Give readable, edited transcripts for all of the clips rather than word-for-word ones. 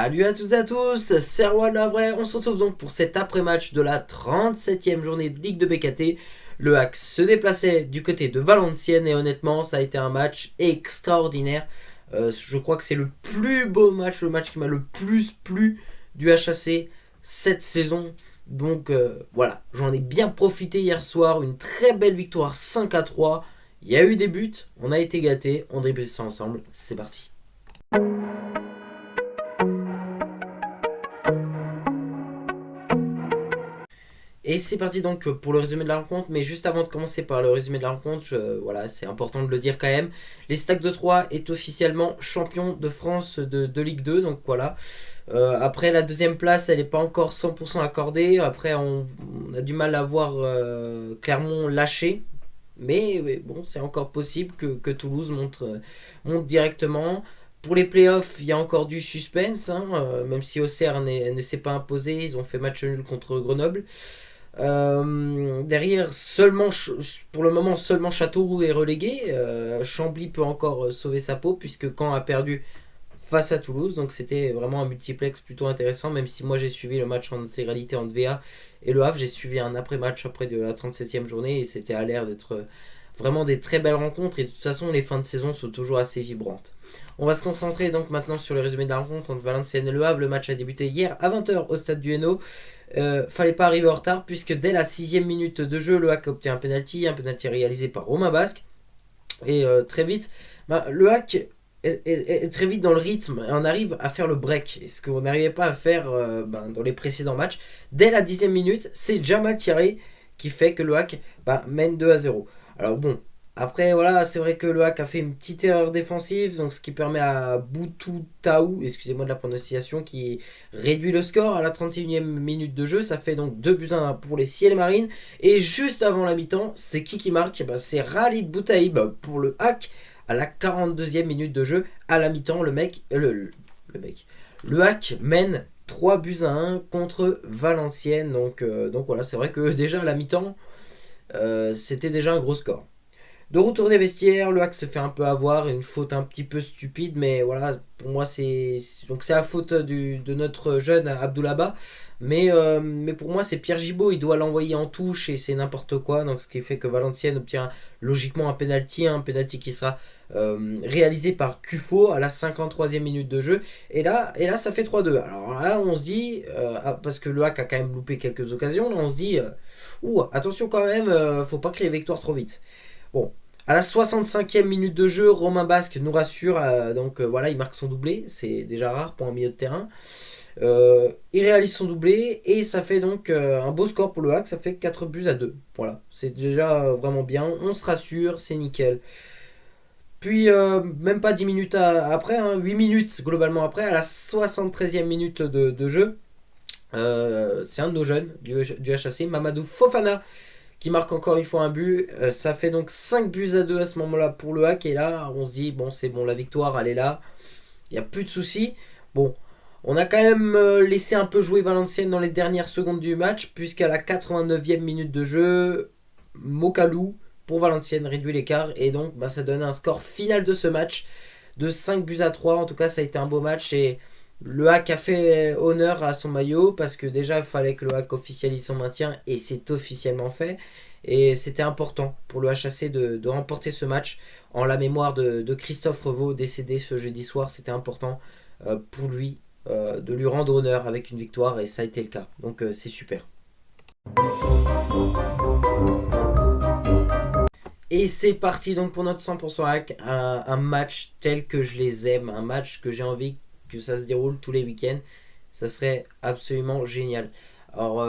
Salut à toutes et à tous, c'est Erwan Lavray. On se retrouve donc pour cet après-match de la 37e journée de Ligue de BKT. Le HAC se déplaçait du côté de Valenciennes et honnêtement ça a été un match extraordinaire. Je crois que c'est le plus beau match, le match qui m'a le plus plu du HAC cette saison. Donc voilà, j'en ai bien profité hier soir, une très belle victoire 5-3. Il y a eu des buts, on a été gâtés, on débute ça ensemble, c'est parti. Et c'est parti donc pour le résumé de la rencontre, mais juste avant de commencer par le résumé de la rencontre, voilà, c'est important de le dire quand même. Les Stacks de Troyes est officiellement champion de France de Ligue 2, donc voilà. Après la deuxième place, elle n'est pas encore 100% accordée. Après, on a du mal à voir Clermont lâcher. Mais bon, c'est encore possible que Toulouse monte directement. Pour les playoffs, il y a encore du suspense, hein, même si Auxerre ne s'est pas imposé, ils ont fait match nul contre Grenoble. Derrière, pour le moment, seulement Châteauroux est relégué. Chambly peut encore sauver sa peau puisque Caen a perdu face à Toulouse. Donc c'était vraiment un multiplex plutôt intéressant, même si moi j'ai suivi le match en intégralité en VA. Et le Havre, j'ai suivi un après-match après de la 37e journée et c'était à l'air d'être vraiment des très belles rencontres. Et de toute façon, les fins de saison sont toujours assez vibrantes. On va se concentrer donc maintenant sur le résumé de la rencontre entre Valenciennes et Le Havre. Le match a débuté hier à 20h au stade du Hainaut. Fallait pas arriver en retard puisque dès la 6e minute de jeu, le HAC obtient un penalty réalisé par Romain Basque. Et très vite, le HAC est très vite dans le rythme et on arrive à faire le break. Et ce qu'on n'arrivait pas à faire dans les précédents matchs. Dès la 10e minute, c'est Jamal Thierry qui fait que le HAC mène 2-0. Alors bon, après voilà, c'est vrai que le HAC a fait une petite erreur défensive, donc ce qui permet à Boutou Taou, excusez-moi de la prononciation, qui réduit le score à la 31e minute de jeu. Ça fait donc 2-1 pour les Ciel Marines. Et juste avant la mi-temps, c'est qui marque? C'est Khalid Boutaïb pour le HAC à la 42e minute de jeu. À la mi-temps, le HAC mène 3-1 contre Valenciennes. Donc voilà, c'est vrai que déjà à la mi-temps, c'était déjà un gros score. De retour des vestiaires, le HAC se fait un peu avoir, une faute un petit peu stupide, mais voilà, pour moi c'est la faute de notre jeune Abdoulaba, mais pour moi c'est Pierre Gibaud, il doit l'envoyer en touche et c'est n'importe quoi, donc ce qui fait que Valenciennes obtient logiquement un penalty qui sera réalisé par Cufo à la 53e minute de jeu, et là ça fait 3-2. Alors là on se dit, parce que le HAC a quand même loupé quelques occasions, là on se dit, attention quand même, faut pas créer victoire trop vite. Bon, à la 65e minute de jeu, Romain Basque nous rassure, voilà, il marque son doublé, c'est déjà rare pour un milieu de terrain. Il réalise son doublé et ça fait donc un beau score pour le HAC, ça fait 4-2. Voilà, c'est déjà vraiment bien, on se rassure, c'est nickel. Puis même pas 10 minutes après, 8 minutes globalement après, à la 73e minute de jeu, c'est un de nos jeunes du HAC, Mamadou Fofana, qui marque encore une fois un but. Ça fait donc 5-2 à ce moment-là pour le HAC. Et là, on se dit, bon, c'est bon, la victoire, elle est là. Il n'y a plus de soucis. Bon, on a quand même laissé un peu jouer Valenciennes dans les dernières secondes du match, puisqu'à la 89e minute de jeu, Mokalou, pour Valenciennes, réduit l'écart. Et donc, ça donne un score final de ce match de 5-3. En tout cas, ça a été un beau match. Et le HAC a fait honneur à son maillot parce que déjà il fallait que le HAC officialise son maintien et c'est officiellement fait. Et c'était important pour le HAC de remporter ce match en la mémoire de Christophe Revaux, décédé ce jeudi soir. C'était important pour lui de lui rendre honneur avec une victoire et ça a été le cas. Donc c'est super. Et c'est parti donc pour notre 100% HAC, un match tel que je les aime, un match que j'ai envie que ça se déroule tous les week-ends, ça serait absolument génial. Alors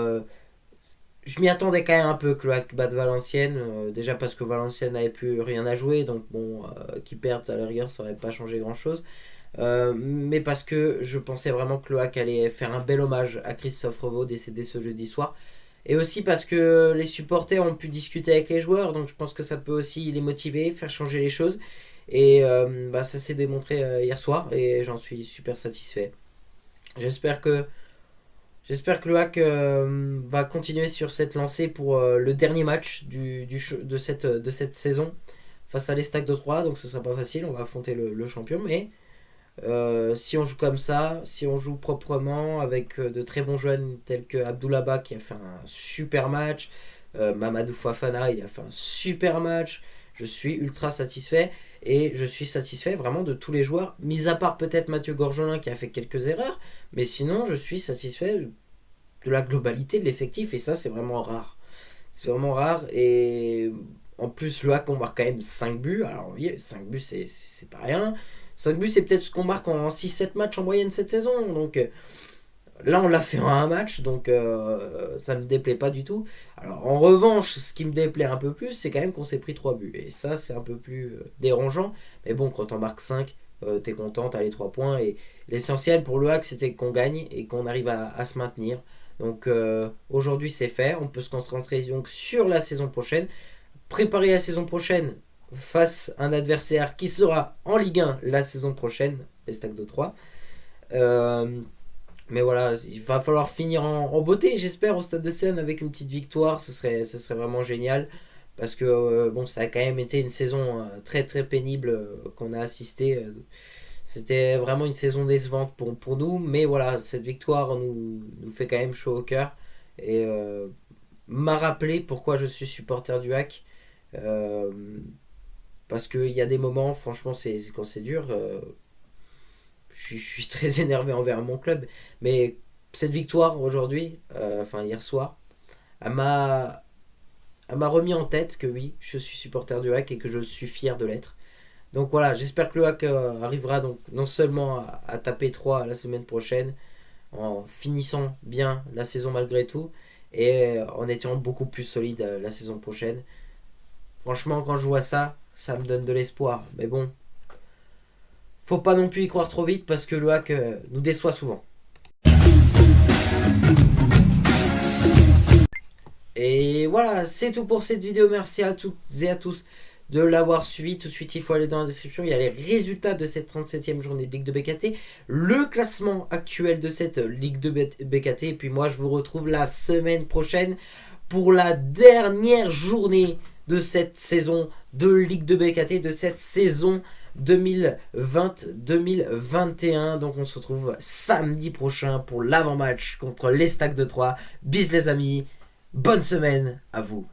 je m'y attendais quand même un peu que le HAC batte Valenciennes, déjà parce que Valenciennes n'avait plus rien à jouer, donc bon, qu'ils perdent à la rigueur ça n'aurait pas changé grand chose, mais parce que je pensais vraiment que le HAC allait faire un bel hommage à Christophe Revaux, décédé ce jeudi soir, et aussi parce que les supporters ont pu discuter avec les joueurs, donc je pense que ça peut aussi les motiver, faire changer les choses. Et ça s'est démontré hier soir et j'en suis super satisfait. J'espère que le HAC va continuer sur cette lancée pour le dernier match de cette saison face à les Stacks de Troyes. Donc ce sera pas facile, on va affronter le champion. Mais Si on joue comme ça, si on joue proprement avec de très bons jeunes tels que Abdoulaba qui a fait un super match, Mamadou Fofana il a fait un super match, je suis ultra satisfait et je suis satisfait vraiment de tous les joueurs, mis à part peut-être Mathieu Gorgelin qui a fait quelques erreurs, mais sinon je suis satisfait de la globalité de l'effectif et ça c'est vraiment rare. C'est vraiment rare et en plus le hack on marque quand même 5 buts, alors oui 5 buts c'est pas rien. 5 buts, c'est peut-être ce qu'on marque en 6-7 matchs en moyenne cette saison. Donc là, on l'a fait en un match, donc ça me déplaît pas du tout. Alors en revanche, ce qui me déplaît un peu plus, c'est quand même qu'on s'est pris 3 buts. Et ça, c'est un peu plus dérangeant. Mais bon, quand on marque 5, t'es content, t'as les 3 points. Et l'essentiel pour le hack, c'était qu'on gagne et qu'on arrive à se maintenir. Donc aujourd'hui, c'est fait. On peut se concentrer donc sur la saison prochaine. Préparer la saison prochaine face à un adversaire qui sera en Ligue 1 la saison prochaine, les Stacks de 3. Mais voilà, il va falloir finir en beauté, j'espère, au Stade de Seine avec une petite victoire. Ce serait vraiment génial. Parce que bon, ça a quand même été une saison très très pénible qu'on a assisté. C'était vraiment une saison décevante pour nous. Mais voilà, cette victoire nous fait quand même chaud au cœur. Et m'a rappelé pourquoi je suis supporter du Hack. Parce qu'il y a des moments, franchement, quand c'est dur, je suis très énervé envers mon club. Mais cette victoire aujourd'hui, enfin hier soir, elle m'a remis en tête que oui, je suis supporter du Hack et que je suis fier de l'être. Donc voilà, j'espère que le Hack arrivera donc non seulement à taper 3 la semaine prochaine, en finissant bien la saison malgré tout, et en étant beaucoup plus solide la saison prochaine. Franchement, quand je vois ça, ça me donne de l'espoir. Mais bon, faut pas non plus y croire trop vite parce que le hack nous déçoit souvent. Et voilà, c'est tout pour cette vidéo. Merci à toutes et à tous de l'avoir suivi. Tout de suite, il faut aller dans la description. Il y a les résultats de cette 37e journée de Ligue de BKT, le classement actuel de cette Ligue de BKT. Et puis moi, je vous retrouve la semaine prochaine pour la dernière journée de cette saison de Ligue de BKT, de cette saison 2020-2021. Donc on se retrouve samedi prochain pour l'avant-match contre les Stacks de 3. Bis les amis, bonne semaine à vous.